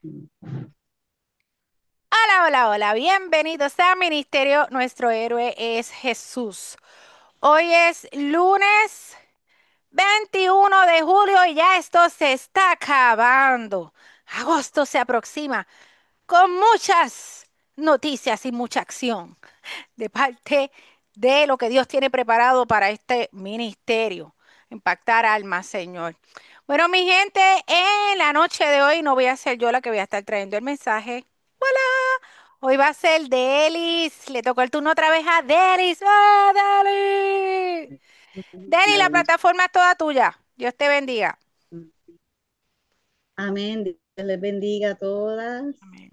Hola, hola, hola, bienvenidos a Ministerio. Nuestro héroe es Jesús. Hoy es lunes 21 de julio y ya esto se está acabando. Agosto se aproxima con muchas noticias y mucha acción de parte de lo que Dios tiene preparado para este ministerio. Impactar almas, Señor. Bueno, mi gente, en la noche de hoy no voy a ser yo la que voy a estar trayendo el mensaje. Hoy va a ser Delis. Le tocó el turno otra vez a Delis. ¡Ah, Delis! Delis, la Dale. plataforma es toda tuya. Dios te bendiga. Amén. Dios les bendiga a todas Amén.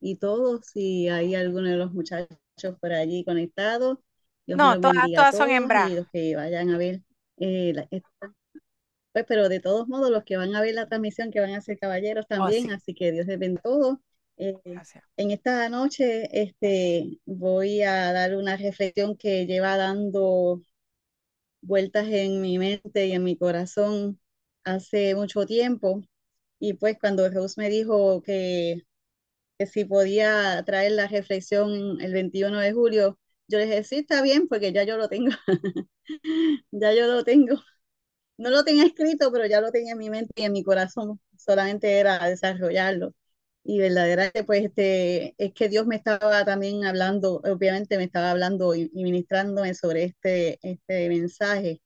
y todos. Si hay alguno de los muchachos por allí conectados, Dios me No, los todas, bendiga a todas son todos hembras. y los que vayan a ver, pues, pero de todos modos, los que van a ver la transmisión, que van a ser caballeros Oh, también, sí. así que Dios les bendiga a todos. Eh, Gracias. en esta noche, voy a dar una reflexión que lleva dando vueltas en mi mente y en mi corazón hace mucho tiempo. Y pues cuando Jesús me dijo que si podía traer la reflexión el 21 de julio, yo le dije, sí, está bien, porque ya yo lo tengo, ya yo lo tengo. No lo tenía escrito, pero ya lo tenía en mi mente y en mi corazón, solamente era desarrollarlo. Y verdaderamente, pues, es que Dios me estaba también hablando, obviamente me estaba hablando y ministrándome sobre este mensaje.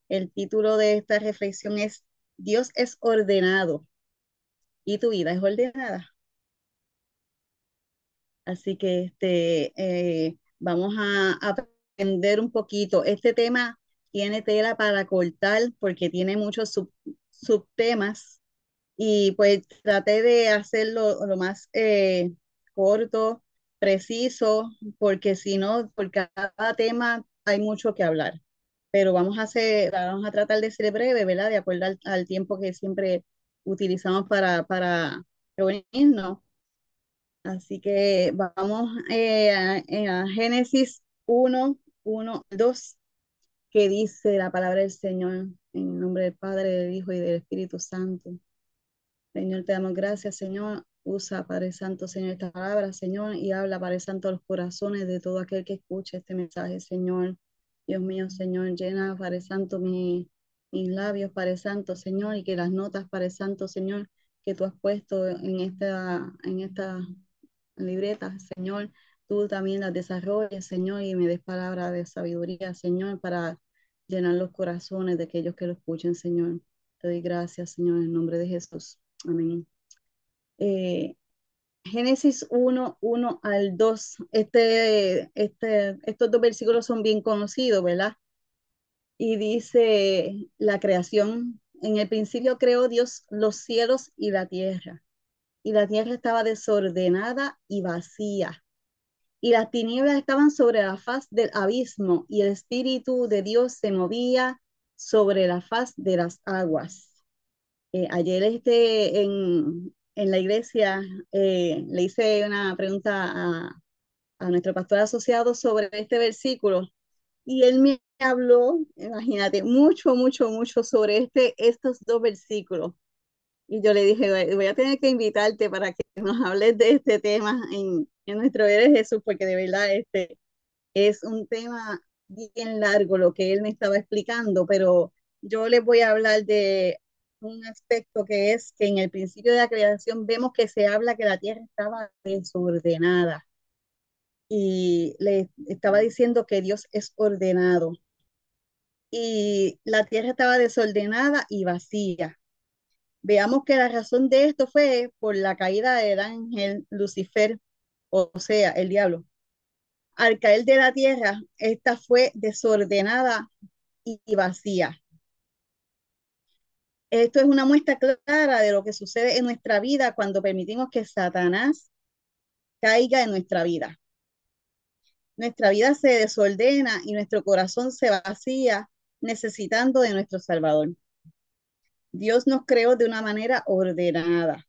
El título de esta reflexión es Dios es ordenado y tu vida es ordenada. Así que vamos a aprender un poquito. Este tema tiene tela para cortar porque tiene muchos subtemas y pues traté de hacerlo lo más corto, preciso, porque si no, por cada tema hay mucho que hablar. Pero vamos a tratar de ser breve, ¿verdad? De acuerdo al tiempo que siempre utilizamos para reunirnos. Así que vamos a Génesis 1:1-2, que dice la palabra del Señor en el nombre del Padre, del Hijo y del Espíritu Santo. Señor, te damos gracias, Señor. Usa, Padre Santo, Señor, esta palabra, Señor, y habla, Padre Santo, a los corazones de todo aquel que escuche este mensaje, Señor. Dios mío, Señor, llena, Padre Santo, mis labios, Padre Santo, Señor, y que las notas, Padre Santo, Señor, que tú has puesto en esta libreta, Señor, tú también las desarrolles, Señor, y me des palabra de sabiduría, Señor, para llenar los corazones de aquellos que lo escuchen, Señor. Te doy gracias, Señor, en el nombre de Jesús. Amén. Eh, Génesis 1:1-2. Estos dos versículos son bien conocidos, ¿verdad? Y dice la creación. En el principio creó Dios los cielos y la tierra estaba desordenada y vacía, y las tinieblas estaban sobre la faz del abismo, y el Espíritu de Dios se movía sobre la faz de las aguas. Ayer en la iglesia le hice una pregunta a nuestro pastor asociado sobre este versículo y él me habló, imagínate, mucho, mucho, mucho sobre estos dos versículos. Y yo le dije, voy a tener que invitarte para que nos hables de este tema en nuestro Eres Jesús, porque de verdad es un tema bien largo lo que él me estaba explicando, pero yo les voy a hablar de un aspecto que es que en el principio de la creación vemos que se habla que la tierra estaba desordenada y le estaba diciendo que Dios es ordenado y la tierra estaba desordenada y vacía. Veamos que la razón de esto fue por la caída del ángel Lucifer, o sea, el diablo. Al caer de la tierra, esta fue desordenada y vacía. Esto es una muestra clara de lo que sucede en nuestra vida cuando permitimos que Satanás caiga en nuestra vida. Nuestra vida se desordena y nuestro corazón se vacía necesitando de nuestro Salvador. Dios nos creó de una manera ordenada.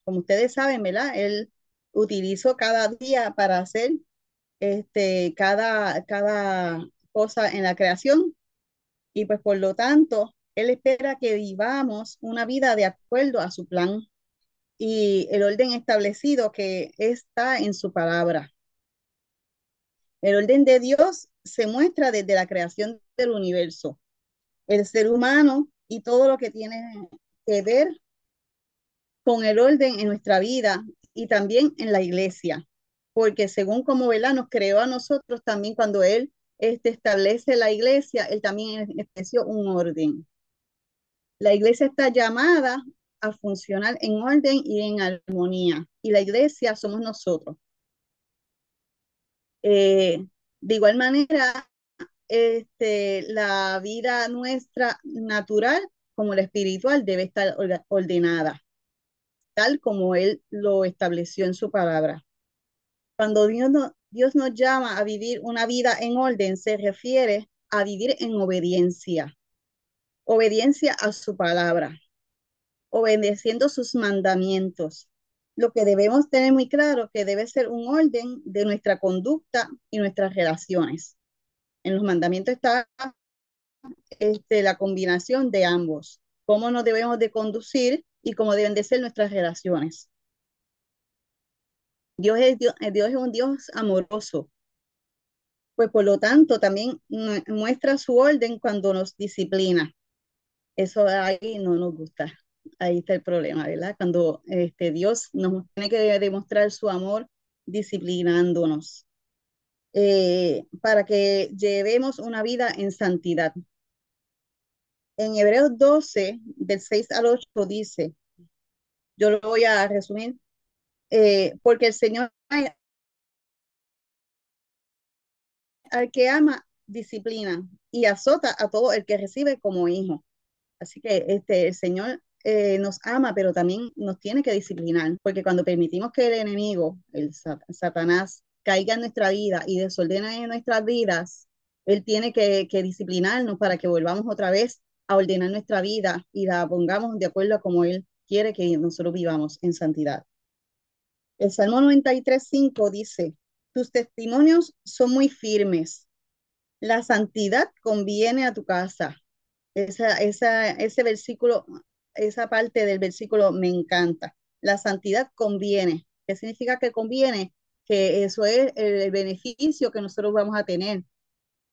Como ustedes saben, ¿verdad? Él utilizó cada día para hacer cada cosa en la creación y pues por lo tanto, Él espera que vivamos una vida de acuerdo a su plan. y el orden establecido que está en su palabra. El orden de Dios se muestra desde la creación del universo, el ser humano y todo lo que tiene que ver con el orden en nuestra vida y también en la iglesia, porque según como ¿verdad? Nos creó a nosotros también cuando Él establece la iglesia, Él también estableció un orden. La iglesia está llamada a funcionar en orden y en armonía, y la iglesia somos nosotros. De igual manera, la vida nuestra natural como la espiritual debe estar ordenada, tal como Él lo estableció en su palabra. Cuando Dios nos llama a vivir una vida en orden, se refiere a vivir en obediencia, obediencia a su palabra, obedeciendo sus mandamientos. Lo que debemos tener muy claro que debe ser un orden de nuestra conducta y nuestras relaciones. En los mandamientos está la combinación de ambos, cómo nos debemos de conducir y cómo deben de ser nuestras relaciones. Dios es un Dios amoroso, pues por lo tanto también muestra su orden cuando nos disciplina. Eso ahí no nos gusta. Ahí está el problema, ¿verdad? Cuando Dios nos tiene que demostrar su amor disciplinándonos para que llevemos una vida en santidad. En Hebreos 12, del 6 al 8 dice, yo lo voy a resumir, porque el Señor al que ama disciplina y azota a todo el que recibe como hijo. Así que el Señor nos ama, pero también nos tiene que disciplinar, porque cuando permitimos que el enemigo, Satanás, caiga en nuestra vida y desordene nuestras vidas, él tiene que disciplinarnos para que volvamos otra vez a ordenar nuestra vida y la pongamos de acuerdo a como él quiere que nosotros vivamos en santidad. El Salmo 93:5 dice, tus testimonios son muy firmes, la santidad conviene a tu casa. Ese versículo, esa parte del versículo me encanta. La santidad conviene. ¿Qué significa que conviene? Que eso es el beneficio que nosotros vamos a tener.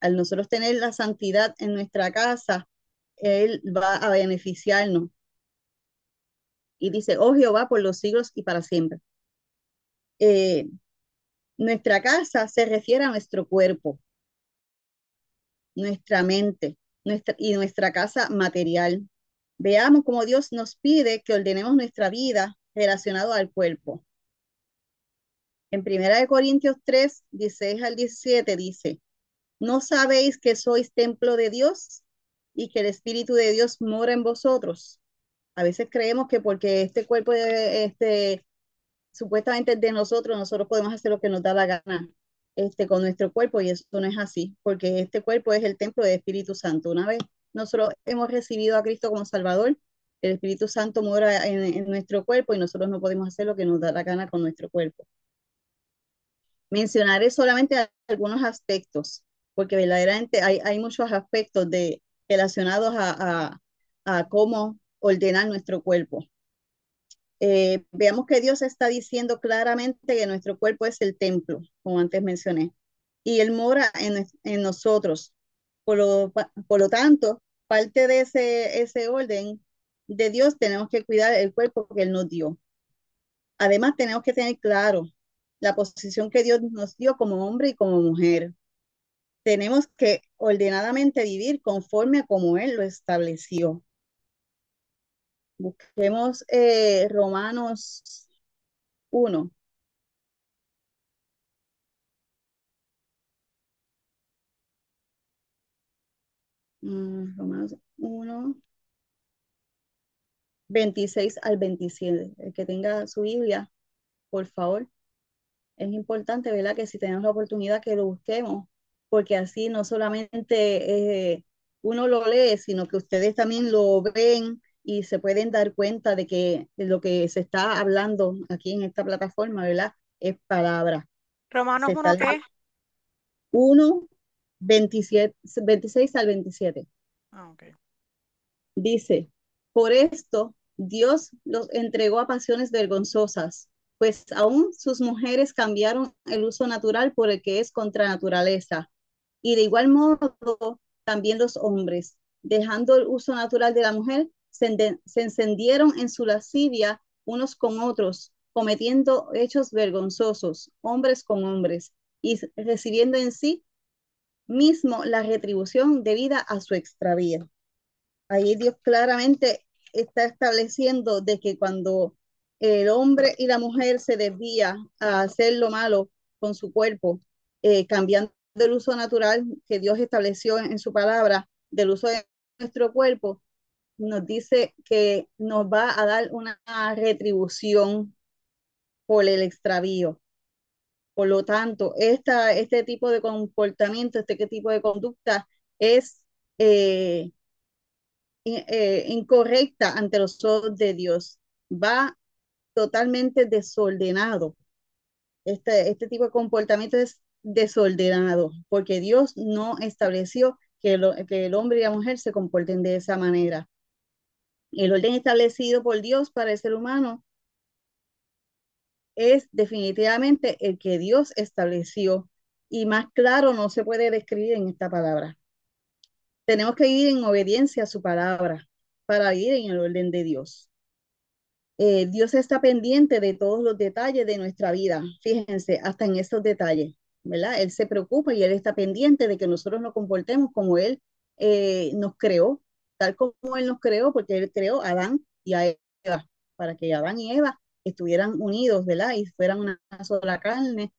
Al nosotros tener la santidad en nuestra casa, Él va a beneficiarnos. Y dice, oh Jehová, por los siglos y para siempre. Eh, Nuestra casa se refiere a nuestro cuerpo, nuestra mente y nuestra casa material. Veamos cómo Dios nos pide que ordenemos nuestra vida relacionado al cuerpo. En 1 Corintios 3, 16 al 17 dice, ¿no sabéis que sois templo de Dios y que el Espíritu de Dios mora en vosotros? A veces creemos que porque este cuerpo supuestamente es de nosotros, nosotros podemos hacer lo que nos da la gana con nuestro cuerpo y eso no es así, porque este cuerpo es el templo del Espíritu Santo. Una vez nosotros hemos recibido a Cristo como Salvador, el Espíritu Santo mora en nuestro cuerpo y nosotros no podemos hacer lo que nos da la gana con nuestro cuerpo. Mencionaré solamente algunos aspectos, porque verdaderamente hay muchos aspectos relacionados a cómo ordenar nuestro cuerpo. Veamos que Dios está diciendo claramente que nuestro cuerpo es el templo, como antes mencioné, y Él mora en nosotros. Por lo tanto, parte de ese orden de Dios tenemos que cuidar el cuerpo que Él nos dio. Además, tenemos que tener claro la posición que Dios nos dio como hombre y como mujer. Tenemos que ordenadamente vivir conforme a como Él lo estableció. Busquemos Romanos 1. Romanos 1, 26 al 27. El que tenga su Biblia, por favor. Es importante, ¿verdad? Que si tenemos la oportunidad que lo busquemos, porque así no solamente uno lo lee, sino que ustedes también lo ven y se pueden dar cuenta de lo que se está hablando aquí en esta plataforma, ¿verdad? Es palabra. Se Romanos está 1, ¿qué? 1, 27, 26 al 27. Ah, ok. Dice, por esto Dios los entregó a pasiones vergonzosas, pues aún sus mujeres cambiaron el uso natural por el que es contra naturaleza. Y de igual modo, también los hombres, dejando el uso natural de la mujer, se encendieron en su lascivia unos con otros, cometiendo hechos vergonzosos, hombres con hombres, y recibiendo en sí mismo la retribución debida a su extravío. Ahí Dios claramente está estableciendo de que cuando el hombre y la mujer se desvía a hacer lo malo con su cuerpo, cambiando el uso natural que Dios estableció en su palabra, del uso de nuestro cuerpo, nos dice que nos va a dar una retribución por el extravío. Por lo tanto, este tipo de comportamiento, este tipo de conducta es eh, incorrecta ante los ojos de Dios. Va totalmente desordenado. Este tipo de comportamiento es desordenado porque Dios no estableció que el hombre y la mujer se comporten de esa manera. El orden establecido por Dios para el ser humano es definitivamente el que Dios estableció y más claro no se puede describir en esta palabra. Tenemos que vivir en obediencia a su palabra para vivir en el orden de Dios. Dios está pendiente de todos los detalles de nuestra vida. Fíjense, hasta en esos detalles, ¿verdad? Él se preocupa y Él está pendiente de que nosotros nos comportemos como Él nos creó, tal como Él nos creó, porque Él creó a Adán y a Eva, para que Adán y Eva estuvieran unidos, ¿verdad? Y fueran una sola carne,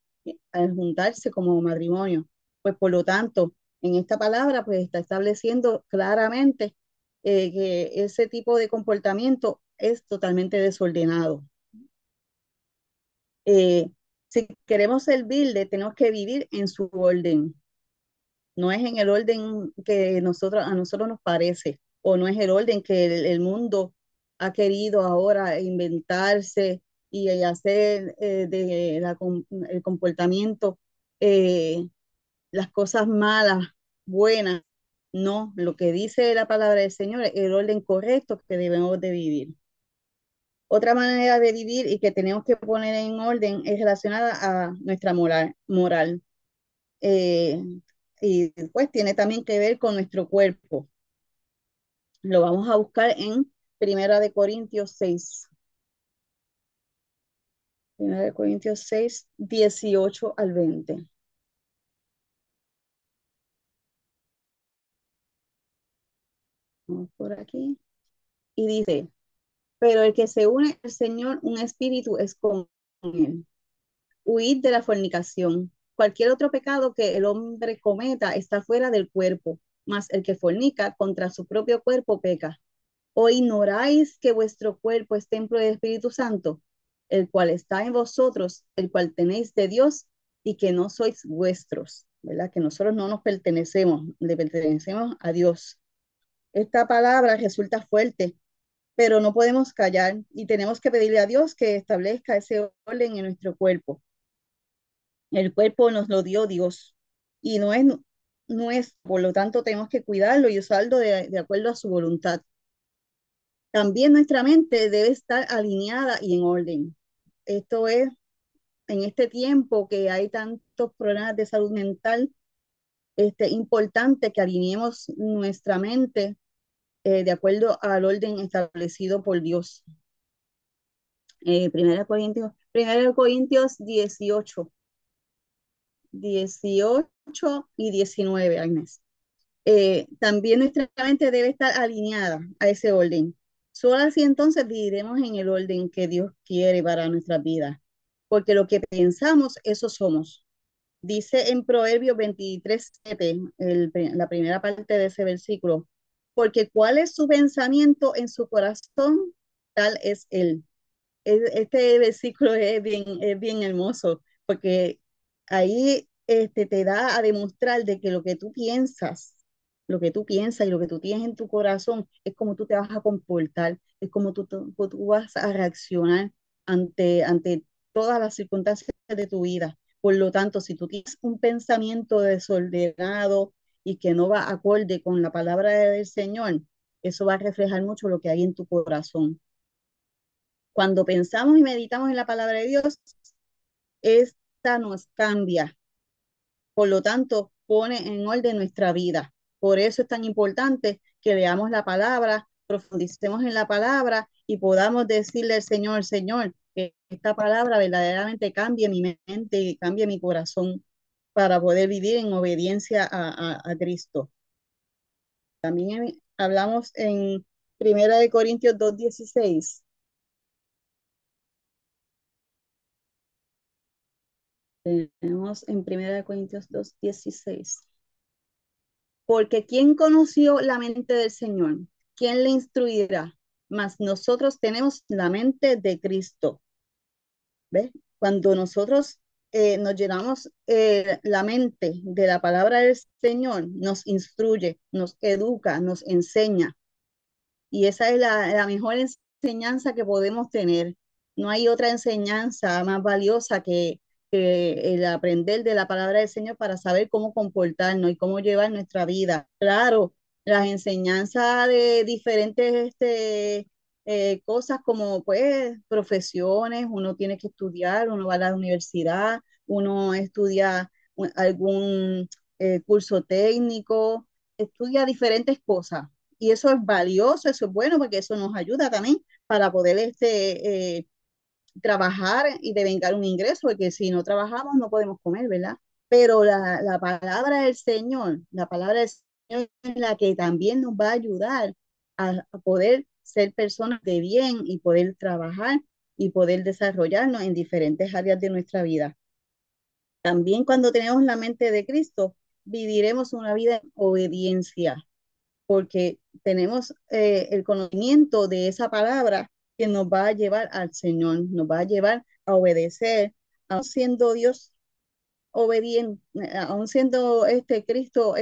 al juntarse como matrimonio. Pues por lo tanto, en esta palabra, pues está estableciendo claramente que ese tipo de comportamiento es totalmente desordenado. Eh, si queremos servirle, tenemos que vivir en su orden, no es en el orden que a nosotros nos parece, o no es el orden que el mundo ha querido ahora inventarse y hacer el comportamiento, eh, las cosas malas, buenas. No, lo que dice la palabra del Señor es el orden correcto que debemos de vivir. Otra manera de vivir y que tenemos que poner en orden es relacionada a nuestra moral. Eh, y pues tiene también que ver con nuestro cuerpo. Lo vamos a buscar en Primera de Corintios 6. Primera de Corintios 6, 18 al 20. Vamos por aquí. Y dice, pero el que se une al Señor, un espíritu es con él. Huid de la fornicación. Cualquier otro pecado que el hombre cometa está fuera del cuerpo, mas el que fornica contra su propio cuerpo peca. ¿O ignoráis que vuestro cuerpo es templo del Espíritu Santo, el cual está en vosotros, el cual tenéis de Dios y que no sois vuestros? ¿Verdad? Que nosotros no nos pertenecemos, le pertenecemos a Dios. Esta palabra resulta fuerte, pero no podemos callar y tenemos que pedirle a Dios que establezca ese orden en nuestro cuerpo. El cuerpo nos lo dio Dios y no es nuestro, por lo tanto tenemos que cuidarlo y usarlo de acuerdo a su voluntad. También nuestra mente debe estar alineada y en orden. Esto es, en este tiempo que hay tantos problemas de salud mental, importante que alineemos nuestra mente de acuerdo al orden establecido por Dios. Primera Corintios 18 y 19, Agnes. También nuestra mente debe estar alineada a ese orden. Solo así entonces viviremos en el orden que Dios quiere para nuestras vidas, porque lo que pensamos, eso somos. Dice en Proverbios 23:7, la primera parte de ese versículo, porque cuál es su pensamiento en su corazón, tal es él. Este versículo es bien hermoso, porque ahí te da a demostrar de que lo que tú piensas y lo que tú tienes en tu corazón es como tú te vas a comportar, es como tú vas a reaccionar ante todas las circunstancias de tu vida. Por lo tanto, si tú tienes un pensamiento desordenado y que no va acorde con la palabra del Señor, eso va a reflejar mucho lo que hay en tu corazón. Cuando pensamos y meditamos en la palabra de Dios, esta nos cambia. Por lo tanto, pone en orden nuestra vida. Por eso es tan importante que leamos la palabra, profundicemos en la palabra y podamos decirle al Señor, Señor, que esta palabra verdaderamente cambie mi mente y cambie mi corazón para poder vivir en obediencia a Cristo. También hablamos en Primera de Corintios 2:16. Tenemos en Primera de Corintios 2:16. Porque ¿quién conoció la mente del Señor? ¿Quién le instruirá? Mas nosotros tenemos la mente de Cristo. ¿Ves? Cuando nosotros nos llenamos la mente de la palabra del Señor, nos instruye, nos educa, nos enseña. Y esa es la mejor enseñanza que podemos tener. No hay otra enseñanza más valiosa que el aprender de la palabra del Señor para saber cómo comportarnos y cómo llevar nuestra vida. Claro, las enseñanzas de diferentes cosas como pues profesiones, uno tiene que estudiar, uno va a la universidad, uno estudia algún curso técnico, estudia diferentes cosas y eso es valioso, eso es bueno, porque eso nos ayuda también para poder trabajar y devengar un ingreso, porque si no trabajamos no podemos comer, ¿verdad? Pero la palabra del Señor, la palabra del Señor es la que también nos va a ayudar a poder ser personas de bien y poder trabajar y poder desarrollarnos en diferentes áreas de nuestra vida. También cuando tenemos la mente de Cristo, viviremos una vida en obediencia porque tenemos el conocimiento de esa palabra que nos va a llevar al Señor, nos va a llevar a obedecer, aun siendo Dios obediente, aun siendo este Cristo,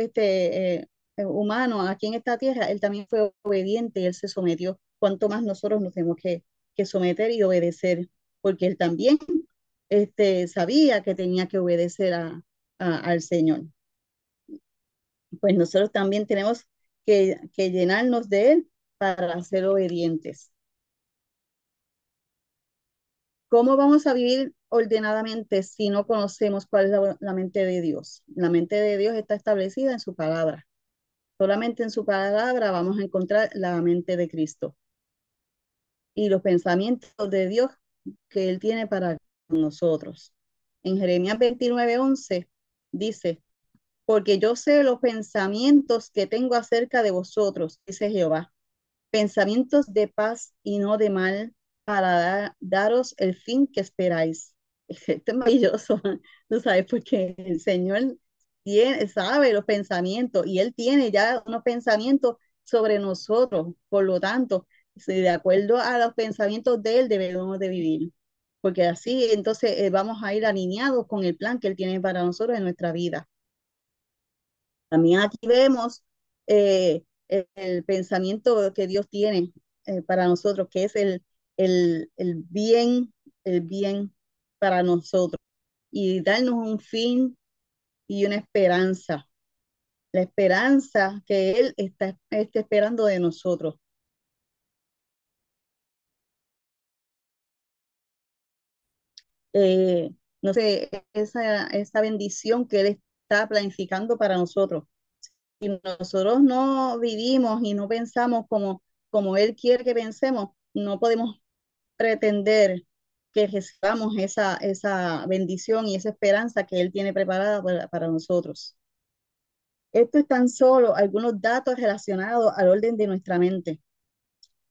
humano aquí en esta tierra, Él también fue obediente, Él se sometió. Cuanto más nosotros nos tenemos que someter y obedecer, porque Él también sabía que tenía que obedecer al Señor. Pues nosotros también tenemos que llenarnos de Él para ser obedientes. ¿Cómo vamos a vivir ordenadamente si no conocemos cuál es la mente de Dios? La mente de Dios está establecida en su palabra. Solamente en su palabra vamos a encontrar la mente de Cristo y los pensamientos de Dios que Él tiene para nosotros. En Jeremías 29:11 dice, porque yo sé los pensamientos que tengo acerca de vosotros, dice Jehová, pensamientos de paz y no de mal, para daros el fin que esperáis. Esto es maravilloso, tú sabes, porque el Señor sabe los pensamientos y Él tiene ya unos pensamientos sobre nosotros. Por lo tanto, si de acuerdo a los pensamientos de Él debemos de vivir, porque así entonces vamos a ir alineados con el plan que Él tiene para nosotros en nuestra vida. También aquí vemos el pensamiento que Dios tiene para nosotros, que es el bien para nosotros y darnos un fin y una esperanza, la esperanza que Él está esperando de nosotros. Eh, no sé, esa bendición que Él está planificando para nosotros. Si nosotros no vivimos y no pensamos como Él quiere que pensemos, no podemos pretender que recibamos esa bendición y esa esperanza que Él tiene preparada para nosotros. Esto es tan solo algunos datos relacionados al orden de nuestra mente,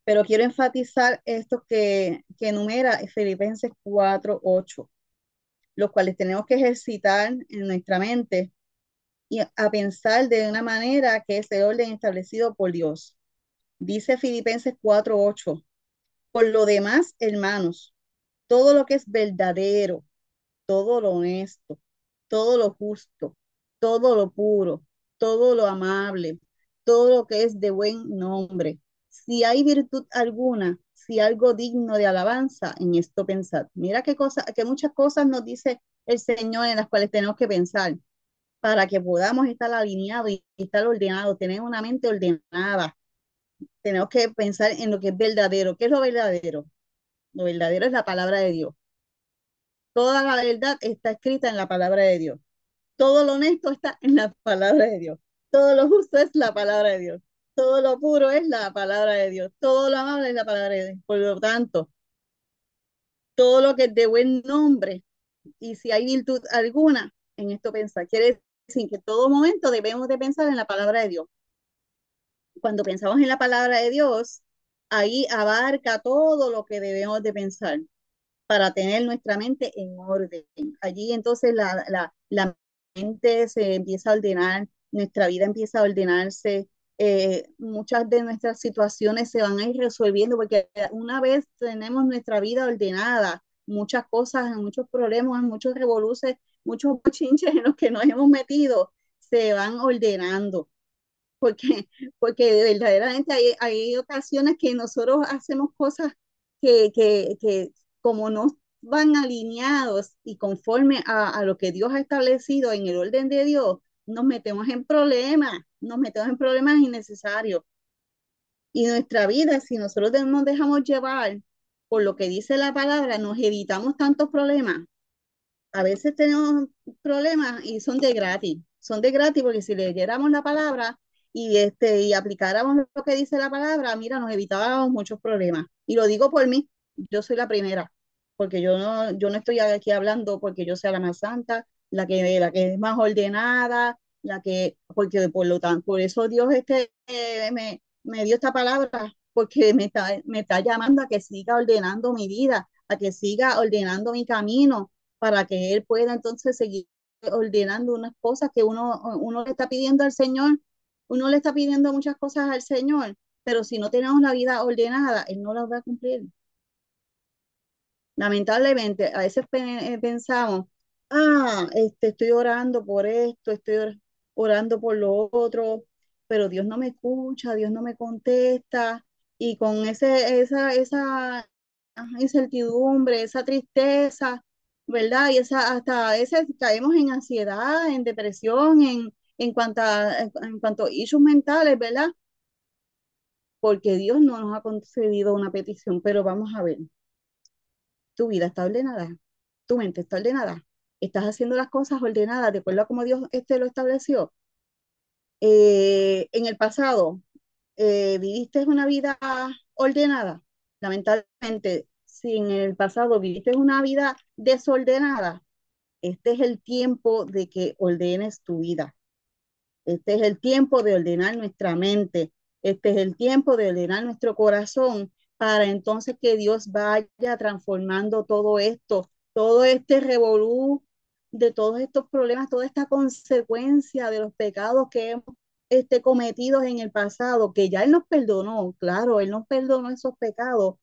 pero quiero enfatizar estos que enumera Filipenses 4:8, los cuales tenemos que ejercitar en nuestra mente y a pensar de una manera que es el orden establecido por Dios. Dice Filipenses 4:8, por lo demás, hermanos, todo lo que es verdadero, todo lo honesto, todo lo justo, todo lo puro, todo lo amable, todo lo que es de buen nombre. Si hay virtud alguna, si algo digno de alabanza, en esto pensad. Mira qué cosa, que muchas cosas nos dice el Señor en las cuales tenemos que pensar para que podamos estar alineados y estar ordenados, tener una mente ordenada. Tenemos que pensar en lo que es verdadero. ¿Qué es lo verdadero? Lo verdadero es la palabra de Dios. Toda la verdad está escrita en la palabra de Dios. Todo lo honesto está en la palabra de Dios. Todo lo justo es la palabra de Dios. Todo lo puro es la palabra de Dios. Todo lo amable es la palabra de Dios. Por lo tanto, todo lo que es de buen nombre y si hay virtud alguna en esto pensar, quiere decir que en todo momento debemos de pensar en la palabra de Dios. Cuando pensamos en la palabra de Dios, ahí abarca todo lo que debemos de pensar para tener nuestra mente en orden. Allí entonces la mente se empieza a ordenar, nuestra vida empieza a ordenarse, muchas de nuestras situaciones se van a ir resolviendo porque una vez tenemos nuestra vida ordenada, muchas cosas, muchos problemas, muchos revoluces, muchos chinches en los que nos hemos metido se van ordenando porque, porque verdaderamente hay ocasiones que nosotros hacemos cosas que como no van alineados y conforme a lo que Dios ha establecido en el orden de Dios, nos metemos en problemas innecesarios. Y nuestra vida, si nosotros nos dejamos llevar por lo que dice la palabra, nos evitamos tantos problemas. A veces tenemos problemas y son de gratis porque si leyéramos la palabra y aplicáramos lo que dice la palabra, mira, nos evitábamos muchos problemas. Y lo digo por mí, yo soy la primera, porque yo no estoy aquí hablando porque yo sea la más santa, la que es más ordenada, porque por lo tanto, por eso Dios me dio esta palabra, porque me está llamando a que siga ordenando mi vida, a que siga ordenando mi camino para que Él pueda entonces seguir ordenando unas cosas que uno le está pidiendo al Señor, uno le está pidiendo muchas cosas al Señor, pero si no tenemos la vida ordenada, Él no las va a cumplir. Lamentablemente, a veces pensamos, estoy orando por esto, orando por lo otro, pero Dios no me escucha, Dios no me contesta, y con esa incertidumbre, esa tristeza, ¿verdad? Y hasta a veces caemos en ansiedad, en depresión, en cuanto a issues mentales, ¿verdad? Porque Dios no nos ha concedido una petición, pero vamos a ver, tu vida está ordenada, tu mente está ordenada, estás haciendo las cosas ordenadas de acuerdo a como Dios lo estableció. En el pasado, viviste una vida ordenada. Lamentablemente, si en el pasado viviste una vida desordenada, este es el tiempo de que ordenes tu vida. Este es el tiempo de ordenar nuestra mente. Este es el tiempo de ordenar nuestro corazón para entonces que Dios vaya transformando todo esto, todo este revolú de todos estos problemas, toda esta consecuencia de los pecados que hemos cometidos en el pasado, que ya Él nos perdonó, claro, Él nos perdonó esos pecados,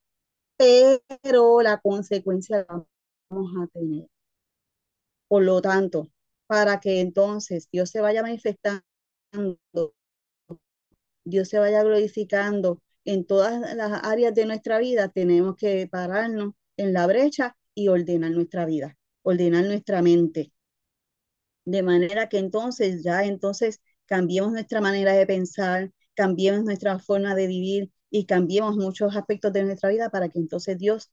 pero la consecuencia la vamos a tener. Por lo tanto, para que entonces Dios se vaya manifestando, Dios se vaya glorificando en todas las áreas de nuestra vida, tenemos que pararnos en la brecha y ordenar nuestra vida, ordenar nuestra mente, de manera que entonces ya entonces cambiemos nuestra manera de pensar, cambiemos nuestra forma de vivir y cambiemos muchos aspectos de nuestra vida para que entonces Dios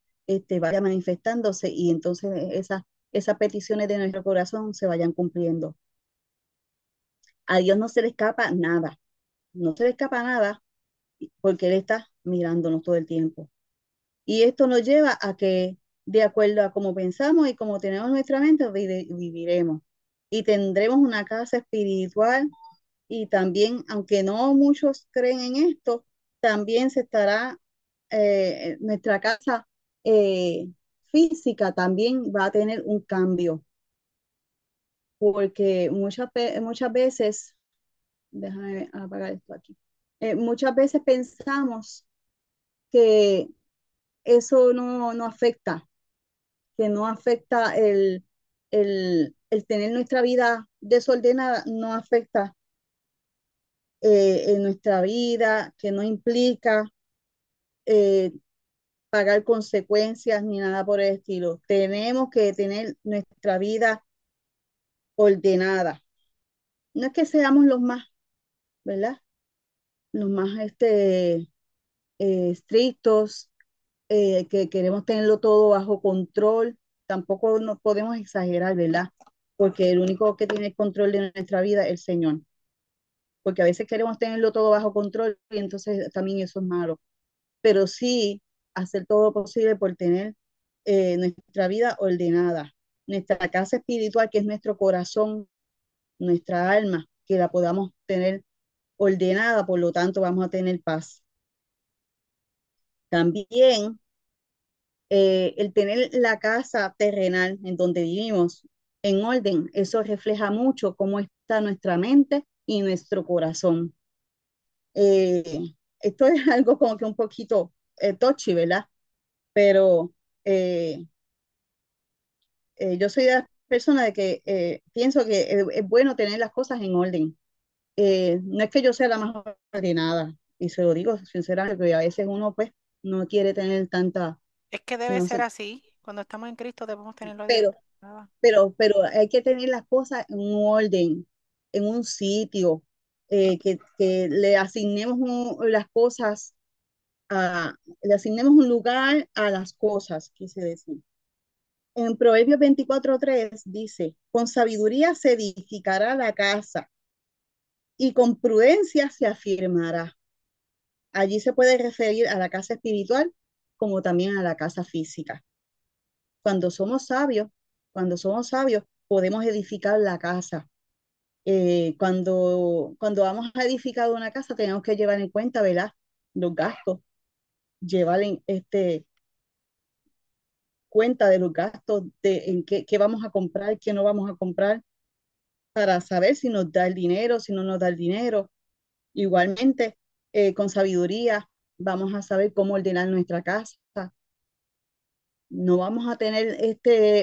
vaya manifestándose y entonces esas peticiones de nuestro corazón se vayan cumpliendo. A Dios no se le escapa nada, no se le escapa nada porque Él está mirándonos todo el tiempo. Y esto nos lleva a que, de acuerdo a cómo pensamos y cómo tenemos nuestra mente, viviremos. Y tendremos una casa espiritual y también, aunque no muchos creen en esto, también se estará, nuestra casa física también va a tener un cambio, porque muchas veces, déjame apagar esto aquí, muchas veces pensamos que eso no afecta, que no afecta el tener nuestra vida desordenada, no afecta en nuestra vida, que no implica eh, pagar consecuencias ni nada por el estilo. Tenemos que tener nuestra vida ordenada. No es que seamos los más, ¿verdad? Los más estrictos, que queremos tenerlo todo bajo control. Tampoco nos podemos exagerar, ¿verdad? Porque el único que tiene el control de nuestra vida es el Señor. Porque a veces queremos tenerlo todo bajo control y entonces también eso es malo. Pero sí hacer todo lo posible por tener nuestra vida ordenada, nuestra casa espiritual, que es nuestro corazón, nuestra alma, que la podamos tener ordenada, por lo tanto vamos a tener paz. También el tener la casa terrenal en donde vivimos en orden, eso refleja mucho cómo está nuestra mente y nuestro corazón. Eh, Esto es algo como que un poquito touchy, ¿verdad? Pero eh, yo soy de las personas de que pienso que es bueno tener las cosas en orden. No es que yo sea la más ordenada, y se lo digo sinceramente, porque a veces uno pues no quiere tener tanta, Es que debe no ser sé, así. Cuando estamos en Cristo debemos tenerlo pero, organizado. pero hay que tener las cosas en un orden, en un sitio, que le asignemos las cosas, le asignemos un lugar a las cosas, quise decir. En Proverbios 24:3 dice, con sabiduría se edificará la casa y con prudencia se afirmará. Allí se puede referir a la casa espiritual como también a la casa física. Cuando somos sabios, cuando somos sabios, podemos edificar la casa. Cuando vamos a edificar una casa, tenemos que llevar en cuenta, ¿verdad? Los gastos, llevar cuenta de los gastos, de en qué vamos a comprar, qué no vamos a comprar, para saber si nos da el dinero, si no nos da el dinero. Igualmente, con sabiduría, vamos a saber cómo ordenar nuestra casa. No vamos a tener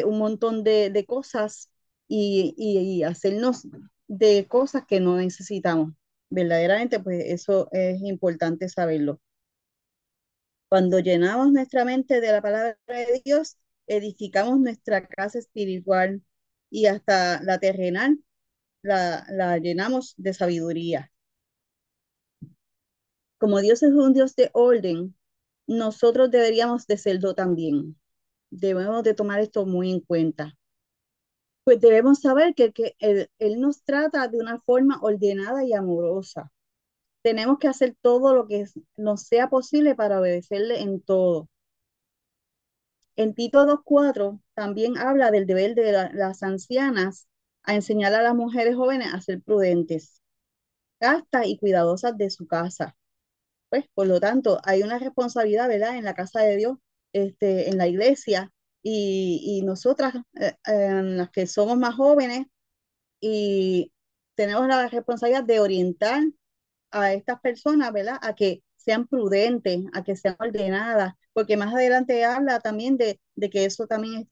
un montón de cosas y hacernos de cosas que no necesitamos. Verdaderamente, pues eso es importante saberlo. Cuando llenamos nuestra mente de la palabra de Dios, edificamos nuestra casa espiritual y hasta la terrenal la llenamos de sabiduría. Como Dios es un Dios de orden, nosotros deberíamos de serlo también. Debemos de tomar esto muy en cuenta. Pues debemos saber que él nos trata de una forma ordenada y amorosa. Tenemos que hacer todo lo que nos sea posible para obedecerle en todo. En Tito 2:4 también habla del deber de las ancianas a enseñar a las mujeres jóvenes a ser prudentes, castas y cuidadosas de su casa. Pues, por lo tanto, hay una responsabilidad, ¿verdad?, en la casa de Dios, en la iglesia, y nosotras, las que somos más jóvenes, y tenemos la responsabilidad de orientar a estas personas, ¿verdad?, a que sean prudentes, a que sean ordenadas, porque más adelante habla también de que eso también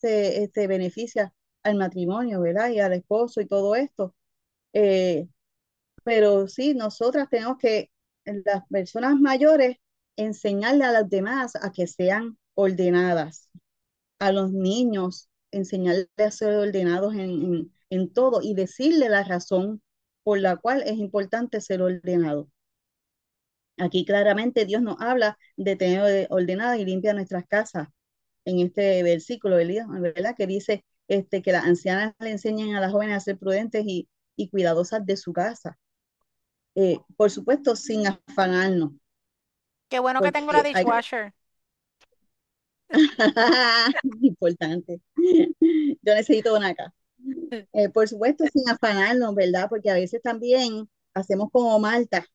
beneficia al matrimonio, ¿verdad?, y al esposo y todo esto. Eh, pero sí, nosotras tenemos que, las personas mayores, enseñarle a las demás a que sean ordenadas, a los niños, enseñarles a ser ordenados en todo y decirle la razón por la cual es importante ser ordenado. Aquí claramente Dios nos habla de tener ordenadas y limpias nuestras casas en este versículo, ¿verdad? Que dice que las ancianas le enseñen a las jóvenes a ser prudentes y cuidadosas de su casa. Por supuesto, sin afanarnos, Qué bueno que tengo la porque hay dishwasher. importante. Yo necesito una acá. Por supuesto, sin afanarnos, ¿verdad? Porque a veces también hacemos como Marta,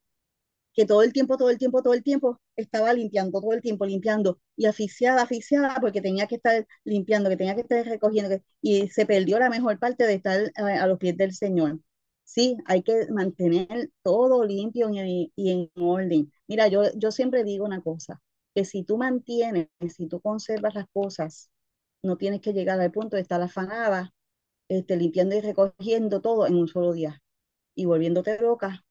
que todo el tiempo, todo el tiempo, todo el tiempo estaba limpiando, todo el tiempo limpiando, y asfixiada, asfixiada, porque tenía que estar limpiando, que tenía que estar recogiendo, y se perdió la mejor parte de estar a los pies del Señor. Sí, hay que mantener todo limpio y en orden. Mira, yo siempre digo una cosa, que si tú mantienes, si tú conservas las cosas, no tienes que llegar al punto de estar afanada, limpiando y recogiendo todo en un solo día y volviéndote loca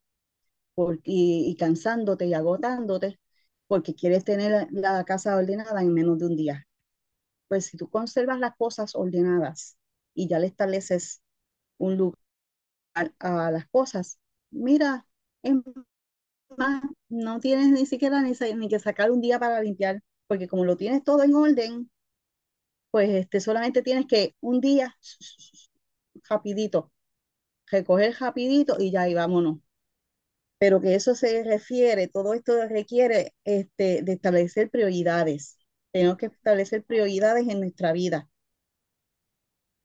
y cansándote y agotándote porque quieres tener la casa ordenada en menos de un día. Pues si tú conservas las cosas ordenadas y ya le estableces un lugar a las cosas, mira, es más, no tienes ni siquiera ni que sacar un día para limpiar. porque como lo tienes todo en orden, pues solamente tienes que un día, rapidito, recoger rapidito y ya, y vámonos. Pero que eso se refiere, todo esto requiere de establecer prioridades. Tenemos que establecer prioridades en nuestra vida.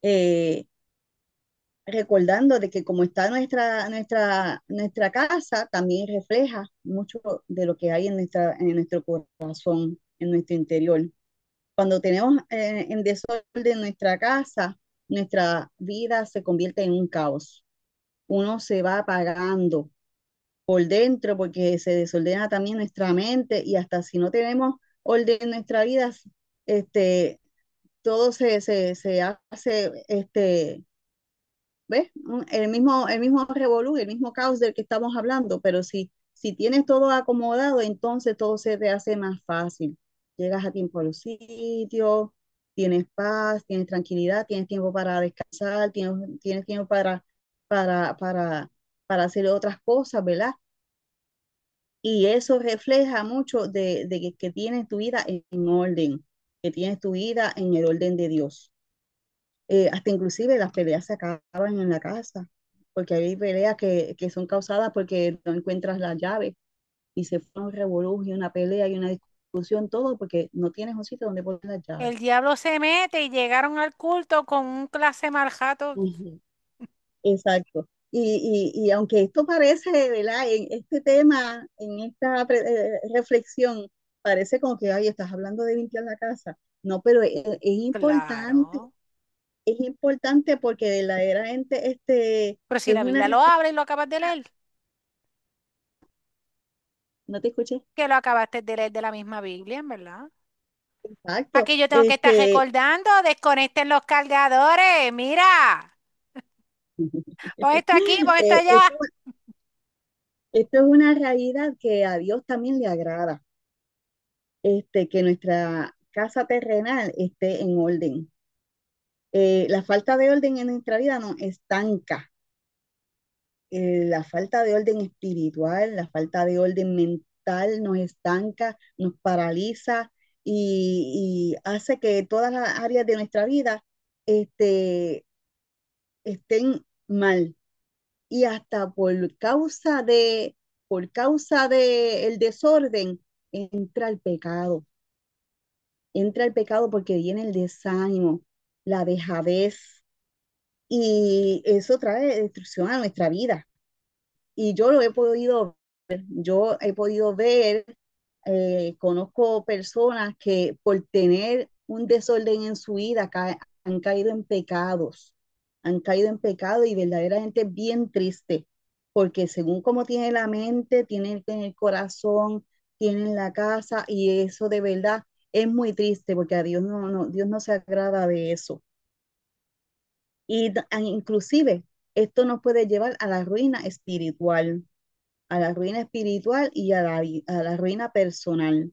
Eh, Recordando de que como está nuestra casa, también refleja mucho de lo que hay en nuestro corazón, en nuestro interior. Cuando tenemos en desorden nuestra casa, nuestra vida se convierte en un caos. Uno se va apagando por dentro porque se desordena también nuestra mente y hasta si no tenemos orden en nuestra vida, este, todo se hace, ¿ves? El mismo revolú, el mismo caos del que estamos hablando, pero si tienes todo acomodado, entonces todo se te hace más fácil. Llegas a tiempo a los sitios, tienes paz, tienes tranquilidad, tienes tiempo para descansar, tienes tiempo para, para, para hacer otras cosas, ¿verdad? Y eso refleja mucho de que tienes tu vida en orden, que tienes tu vida en el orden de Dios. Hasta inclusive las peleas se acaban en la casa, porque hay peleas que son causadas porque no encuentras la llave y se fue un revolú y una pelea y una discusión, todo porque no tienes un sitio donde poner la llave. El diablo se mete y llegaron al culto con un clase mal jato. Ujú. Exacto. Y aunque esto parece, ¿verdad? En este tema, en esta reflexión, parece como que, ay, estás hablando de limpiar la casa. No, pero Claro. es importante porque verdaderamente Pero si es la una, Biblia lo abre y lo acabas de leer, no te escuché, que lo acabaste de leer de la misma Biblia, en verdad. exacto, Aquí yo tengo que estar recordando, desconecten los cargadores, mira, pon esto aquí, pon esto allá. esto, esto es una realidad que a Dios también le agrada, que nuestra casa terrenal esté en orden. La falta de orden en nuestra vida nos estanca. La falta de orden espiritual, la falta de orden mental nos estanca, nos paraliza y hace que todas las áreas de nuestra vida este, estén mal. Y hasta por causa de el desorden, entra el pecado. Entra el pecado porque viene el desánimo, la dejadez, y eso trae destrucción a nuestra vida. Y yo he podido ver, conozco personas que por tener un desorden en su vida han caído en pecados, han caído en pecado y verdaderamente es bien triste, porque según como tiene la mente, tiene el corazón, tienen la casa y eso de verdad es muy triste porque a Dios no se agrada de eso. Y inclusive esto nos puede llevar a la ruina espiritual y a la ruina personal.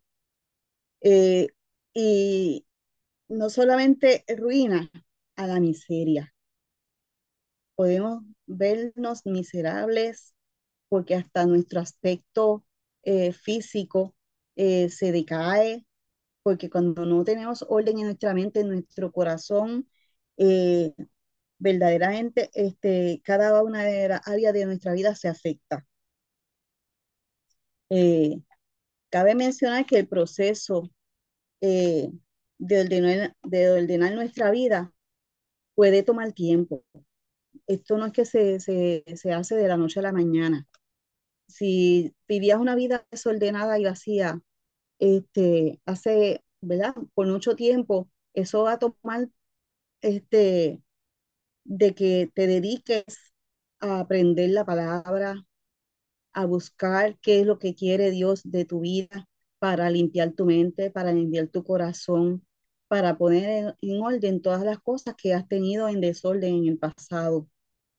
Eh, y no solamente ruina, a la miseria. Podemos vernos miserables porque hasta nuestro aspecto físico se decae, porque cuando no tenemos orden en nuestra mente, en nuestro corazón, eh, verdaderamente cada una de las áreas de nuestra vida se afecta. Eh, Cabe mencionar que el proceso eh, de ordenar nuestra vida puede tomar tiempo. Esto no es que se hace de la noche a la mañana. Si vivías una vida desordenada y vacía, ¿verdad? Por mucho tiempo, eso va a tomar este, de que te dediques a aprender la palabra, a buscar qué es lo que quiere Dios de tu vida para limpiar tu mente, para limpiar tu corazón, para poner en orden todas las cosas que has tenido en desorden en el pasado.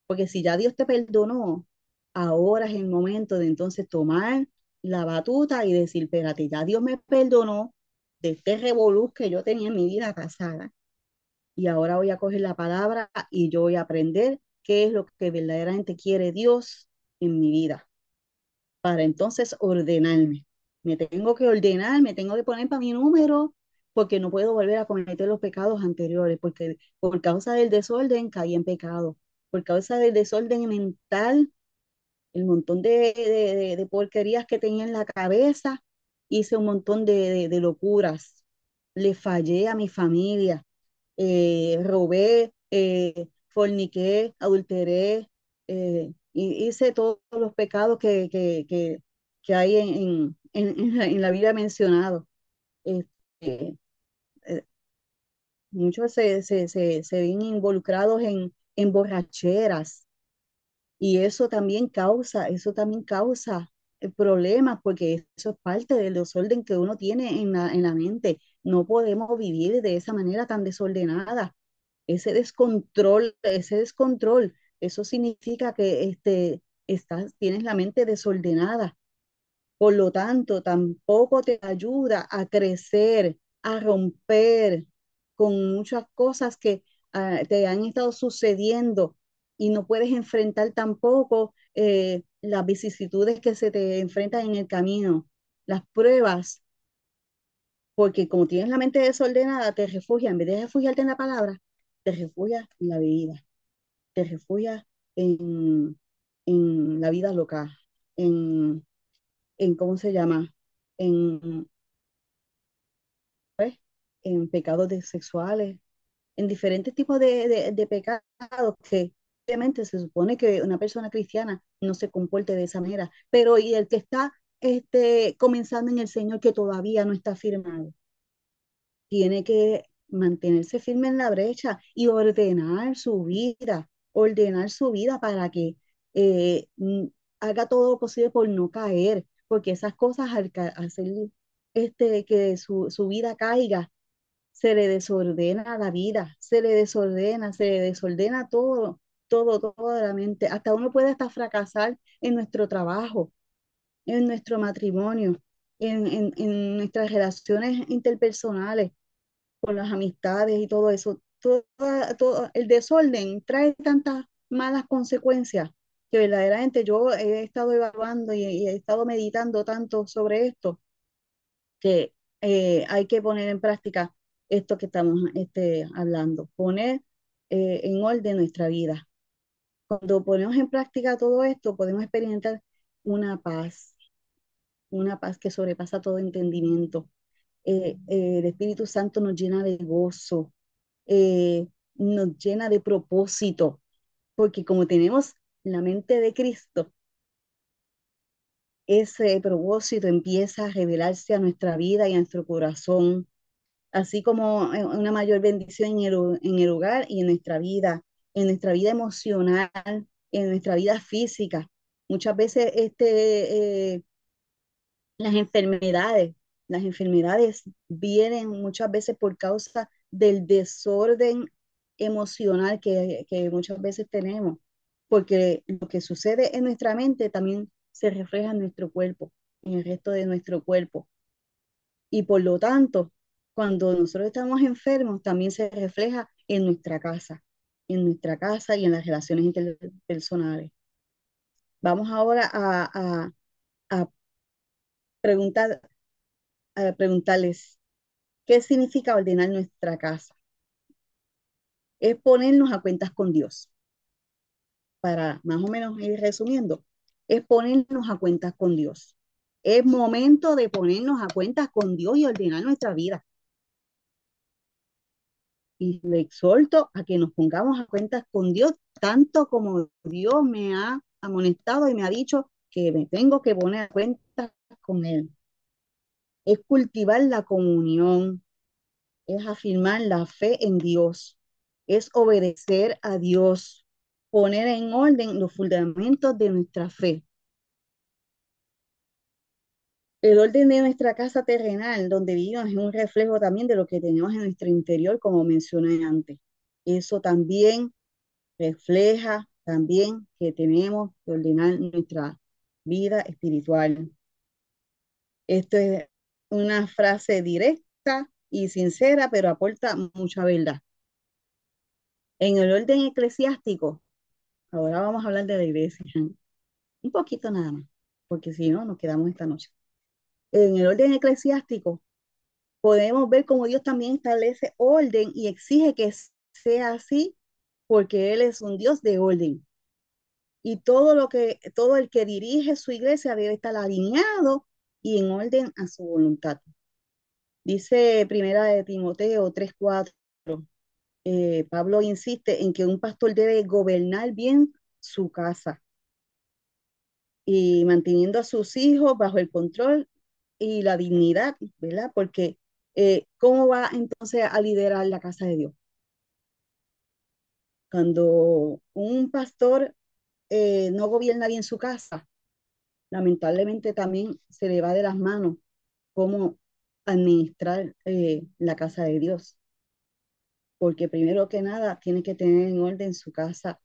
Porque si ya Dios te perdonó, ahora es el momento de entonces tomar la batuta y decir, espérate, ya Dios me perdonó de este revolú que yo tenía en mi vida pasada y ahora voy a coger la palabra y yo voy a aprender qué es lo que verdaderamente quiere Dios en mi vida para entonces ordenarme. Me tengo que ordenar, me tengo que poner para mi número, porque no puedo volver a cometer los pecados anteriores, porque por causa del desorden caí en pecado, por causa del desorden mental, el montón de porquerías que tenía en la cabeza, hice un montón de locuras, le fallé a mi familia, robé, forniqué, adulteré, hice todos los pecados que hay en la vida mencionado. Este, eh, muchos se ven involucrados en borracheras y eso también causa problemas porque eso es parte del desorden que uno tiene en la mente. No podemos vivir de esa manera tan desordenada. Ese descontrol, eso significa que tienes la mente desordenada. Por lo tanto, tampoco te ayuda a crecer, a romper con muchas cosas que te han estado sucediendo y no puedes enfrentar tampoco las vicisitudes que se te enfrentan en el camino, las pruebas, porque como tienes la mente desordenada, te refugias, en vez de refugiarte en la palabra, te refugias en la bebida, te refugias en, en la vida local, en, ¿cómo se llama? En, pues, en pecados sexuales, en diferentes tipos de pecados que obviamente se supone que una persona cristiana no se comporte de esa manera, pero y el que está comenzando en el Señor que todavía no está firmado, tiene que mantenerse firme en la brecha y ordenar su vida para que eh, mm, haga todo lo posible por no caer, porque esas cosas hacer que su vida caiga, se le desordena la vida, se le desordena todo, todo de la mente. Hasta uno puede hasta fracasar en nuestro trabajo, en nuestro matrimonio, en nuestras relaciones interpersonales con las amistades y todo eso. Todo el desorden trae tantas malas consecuencias que verdaderamente yo he estado evaluando y he estado meditando tanto sobre esto que hay que poner en práctica esto que estamos hablando, poner en orden nuestra vida. Cuando ponemos en práctica todo esto, podemos experimentar una paz, una paz que sobrepasa todo entendimiento. El Espíritu Santo nos llena de gozo, nos llena de propósito, porque como tenemos la mente de Cristo, ese propósito empieza a revelarse a nuestra vida y a nuestro corazón, así como una mayor bendición en el hogar y en nuestra vida emocional, en nuestra vida física. Muchas veces las enfermedades, las enfermedades vienen muchas veces por causa del desorden emocional que muchas veces tenemos, porque lo que sucede en nuestra mente también se refleja en nuestro cuerpo, en el resto de nuestro cuerpo. Y por lo tanto, cuando nosotros estamos enfermos, también se refleja en nuestra casa y en las relaciones interpersonales. Vamos ahora a preguntar, a preguntarles, ¿qué significa ordenar nuestra casa? Es ponernos a cuentas con Dios. Para más o menos ir resumiendo, es ponernos a cuentas con Dios. Es momento de ponernos a cuentas con Dios y ordenar nuestra vida. Y le exhorto a que nos pongamos a cuentas con Dios, tanto como Dios me ha amonestado y me ha dicho que me tengo que poner a cuentas con Él. Es cultivar la comunión, es afirmar la fe en Dios, es obedecer a Dios, poner en orden los fundamentos de nuestra fe. El orden de nuestra casa terrenal, donde vivimos, es un reflejo también de lo que tenemos en nuestro interior, como mencioné antes. Eso también refleja también que tenemos que ordenar nuestra vida espiritual. Esto es una frase directa y sincera, pero aporta mucha verdad. En el orden eclesiástico, ahora vamos a hablar de la iglesia, un poquito nada más, porque si no, nos quedamos esta noche. en el orden eclesiástico, podemos ver cómo Dios también establece orden y exige que sea así, porque Él es un Dios de orden. Y todo el que dirige su iglesia debe estar alineado y en orden a su voluntad. Dice Primera de Timoteo 3:4, Pablo insiste en que un pastor debe gobernar bien su casa y manteniendo a sus hijos bajo el control y la dignidad, ¿verdad? Porque ¿cómo va entonces a liderar la casa de Dios? Cuando un pastor no gobierna bien su casa, lamentablemente también se le va de las manos cómo administrar la casa de Dios, porque primero que nada tiene que tener en orden su casa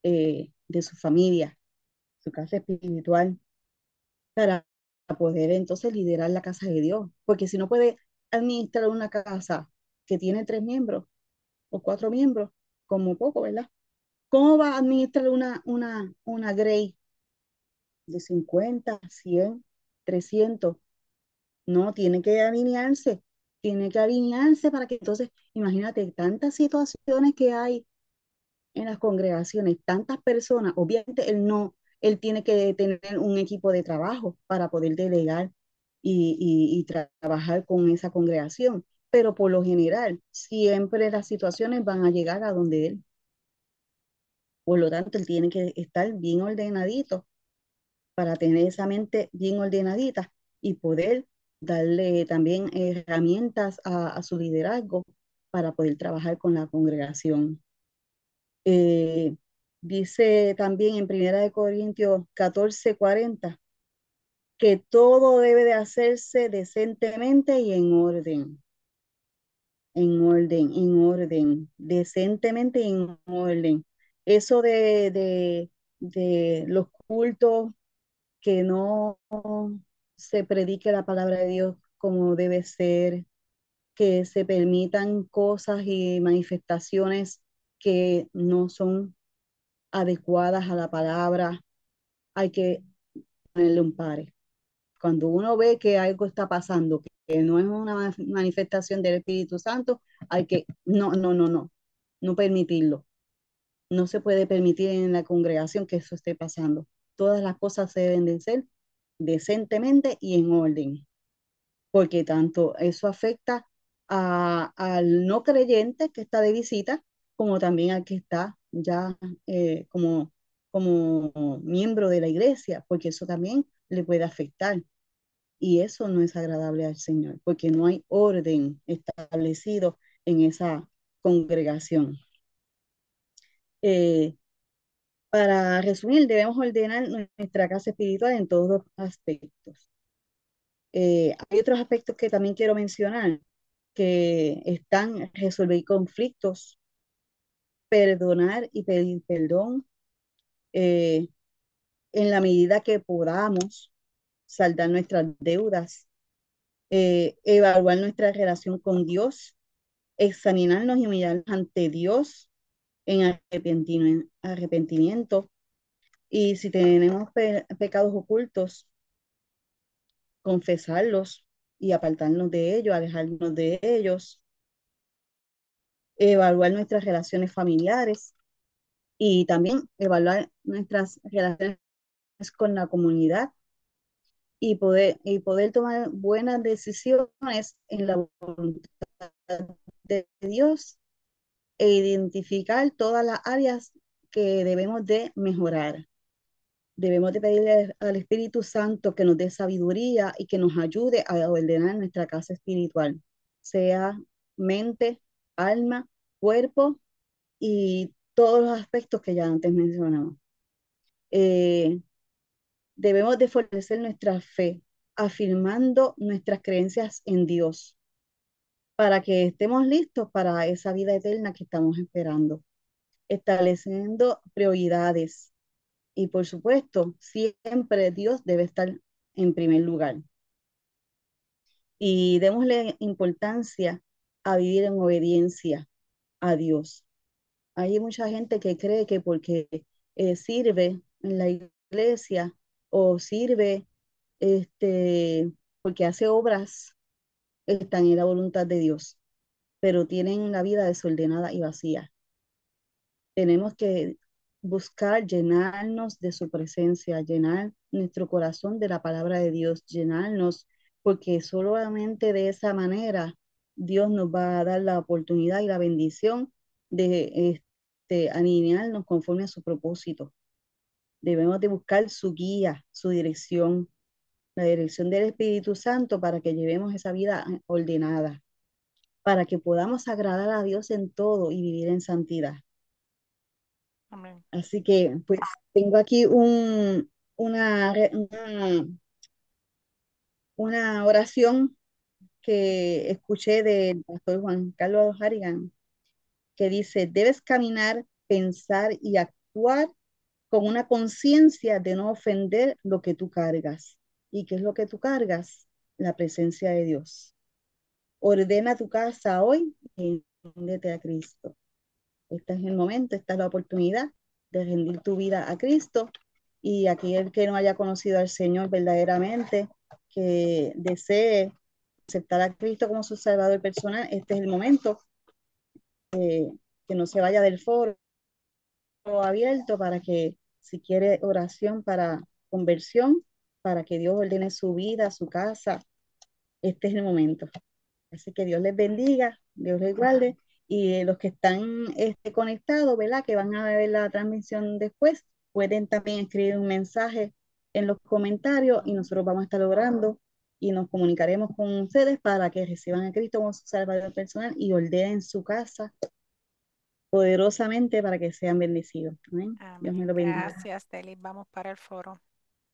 de su familia, su casa espiritual, para poder entonces liderar la casa de Dios, porque si no puede administrar una casa que tiene 3 miembros o 4 miembros, como poco, ¿verdad? ¿Cómo va a administrar una Grey de 50, 100, 300? No, tiene que alinearse para que entonces, imagínate, tantas situaciones que hay en las congregaciones, tantas personas, obviamente él tiene que tener un equipo de trabajo para poder delegar y trabajar con esa congregación, pero por lo general, siempre las situaciones van a llegar a donde él. Por lo tanto, él tiene que estar bien ordenadito para tener esa mente bien ordenadita y poder darle también herramientas a su liderazgo para poder trabajar con la congregación. Eh, Dice también en Primera de Corintios 14:40 que todo debe de hacerse decentemente y decentemente y en orden. Eso de los cultos, que no se predique la palabra de Dios como debe ser, que se permitan cosas y manifestaciones que no son adecuadas a la palabra, hay que ponerle un pare. Cuando uno ve que algo está pasando, que no es una manifestación del Espíritu Santo, hay que, no permitirlo. No se puede permitir en la congregación que eso esté pasando. Todas las cosas se deben de hacer decentemente y en orden, porque tanto eso afecta al no creyente que está de visita, como también al que está ya como miembro de la iglesia, porque eso también le puede afectar. Y eso no es agradable al Señor, porque no hay orden establecido en esa congregación. Eh, para resumir, debemos ordenar nuestra casa espiritual en todos los aspectos. Hay otros aspectos que también quiero mencionar, que están resolver conflictos, perdonar y pedir perdón, eh, en la medida que podamos, saldar nuestras deudas, evaluar nuestra relación con Dios, examinarnos y humillarnos ante Dios en arrepentimiento, y si tenemos pecados ocultos, confesarlos y apartarnos de ellos, alejarnos de ellos, evaluar nuestras relaciones familiares y también evaluar nuestras relaciones con la comunidad y poder tomar buenas decisiones en la voluntad de Dios e identificar todas las áreas que debemos de mejorar. Debemos de pedirle al Espíritu Santo que nos dé sabiduría y que nos ayude a ordenar nuestra casa espiritual, sea mente, alma, cuerpo y todos los aspectos que ya antes mencionamos. Eh, Debemos de fortalecer nuestra fe, afirmando nuestras creencias en Dios, para que estemos listos para esa vida eterna que estamos esperando, estableciendo prioridades. Y por supuesto, siempre Dios debe estar en primer lugar. Y démosle importancia a vivir en obediencia a Dios. Hay mucha gente que cree que porque sirve en la iglesia o sirve porque hace obras, están en la voluntad de Dios, pero tienen la vida desordenada y vacía. Tenemos que buscar llenarnos de su presencia, llenar nuestro corazón de la palabra de Dios, llenarnos, porque solamente de esa manera Dios nos va a dar la oportunidad y la bendición de alinearnos conforme a su propósito. Debemos de buscar su guía, su dirección, la dirección del Espíritu Santo para que llevemos esa vida ordenada, para que podamos agradar a Dios en todo y vivir en santidad. Amén. Así que, pues, tengo aquí una oración que escuché del pastor Juan Carlos Harrigan, que dice: debes caminar, pensar y actuar con una conciencia de no ofender lo que tú cargas. ¿Y qué es lo que tú cargas? La presencia de Dios. Ordena tu casa hoy y ríndete a Cristo. Este es el momento, esta es la oportunidad de rendir tu vida a Cristo, y aquel que no haya conocido al Señor verdaderamente, que desee aceptar a Cristo como su Salvador personal, este es el momento, que no se vaya del foro abierto, para que, si quiere oración para conversión, para que Dios ordene su vida, su casa, este es el momento. Así que Dios les bendiga, Dios les guarde. Y los que están conectados, ¿verdad? Que van a ver la transmisión después, pueden también escribir un mensaje en los comentarios y nosotros vamos a estar orando y nos comunicaremos con ustedes para que reciban a Cristo como su Salvador personal y ordenen su casa poderosamente para que sean bendecidos. Amén. Dios me Amén. lo bendiga. Gracias, Delis. Vamos para el foro.